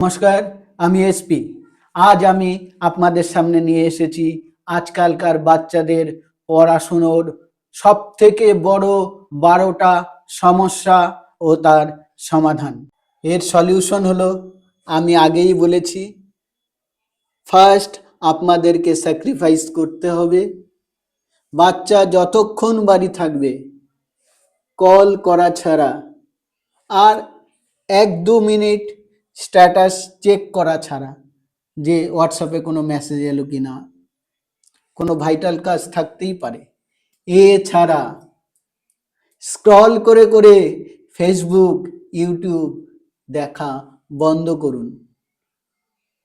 নমস্কার, আমি এসপি। আজ আমি আপনাদের সামনে নিয়ে এসেছি আজকালকার বাচ্চাদের পড়াশুনোর সবথেকে বড় 12টা সমস্যা ও তার সমাধান। এর সলিউশন হলো, আমি আগেই বলেছি, ফার্স্ট আপনাদেরকে স্যাক্রিফাইস করতে হবে। বাচ্চা যতক্ষণ বাড়ি থাকবে কল করা ছাড়া আর 1-2 মিনিট স্ট্যাটাস চেক করা ছাড়া, যে হোয়াটসঅ্যাপে কোনো মেসেজ এলো কি না, কোনো ভাইটাল কাজ থাকতেই পারে, এছাড়া স্ক্রল করে করে ফেসবুক, ইউটিউব দেখা বন্ধ করুন।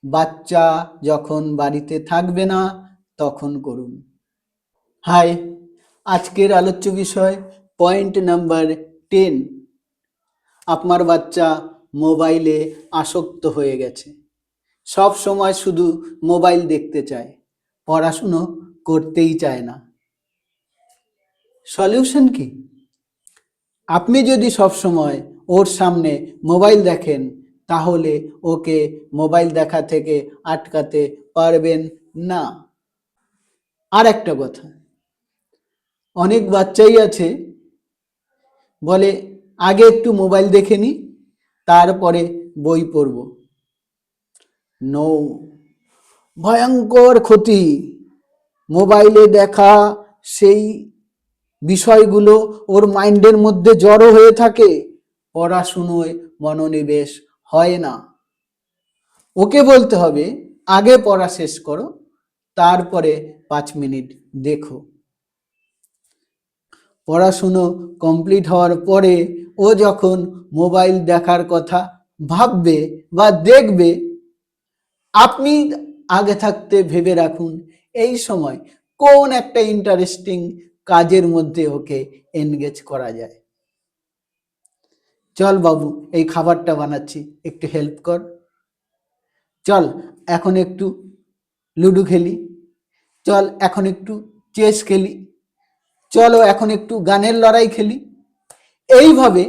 বাচ্চা যখন বাড়িতে থাকবে না তখন করুন। হাই, আজকের আলোচ্য বিষয় পয়েন্ট নাম্বার 10। আপনার বাচ্চা মোবাইলে আসক্ত হয়ে গেছে, সব সময় শুধু মোবাইল দেখতে চায়, পড়াশুনো করতেই চায় না। সলিউশন কি? আপনি যদি সব সময় ওর সামনে মোবাইল দেখেন তাহলে ওকে মোবাইল দেখা থেকে আটকাতে পারবেন না। আর একটা কথা, অনেক বাচ্চাই আছে বলে আগে একটু মোবাইল দেখে নি, তারপরে বই পড়ব। নো, ভয়ঙ্কর ক্ষতি। মোবাইলে দেখা সেই বিষয়গুলো ওর মাইন্ডের মধ্যে জড়ো হয়ে থাকে, পড়াশুনোয় মনোনিবেশ হয় না। ওকে বলতে হবে আগে পড়া শেষ করো, তারপরে 5 মিনিট দেখো। পড়াশুনো কমপ্লিট হওয়ার পরে ও যখন মোবাইল দেখার কথা ভাববে বা দেখবে, আপনি আগে থাকতে ভেবে রাখুন এই সময় কোন একটা ইন্টারেস্টিং কাজের মধ্যে ওকে এনগেজ করা যায়। চল বাবু, এই খাবারটা বানাচ্ছি, একটু হেল্প কর। চল এখন একটু লুডো খেলি। চল এখন একটু চেস খেলি। চলো এখন একটু গানের লড়াই খেলি। এইভাবে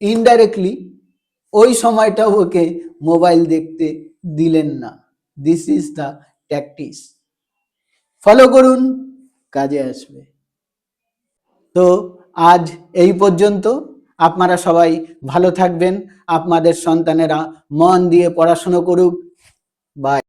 ইনডাইরেক্টলি ওই সময়টা ওকে মোবাইল দেখতে দিলেন না। This is the tactics. Follow করুন, কাজে আসবে। তো আজ এই পর্যন্ত। আপনারা সবাই ভালো থাকবেন, আপনাদের সন্তানেরা মন দিয়ে পড়াশুনো করুক। বাই।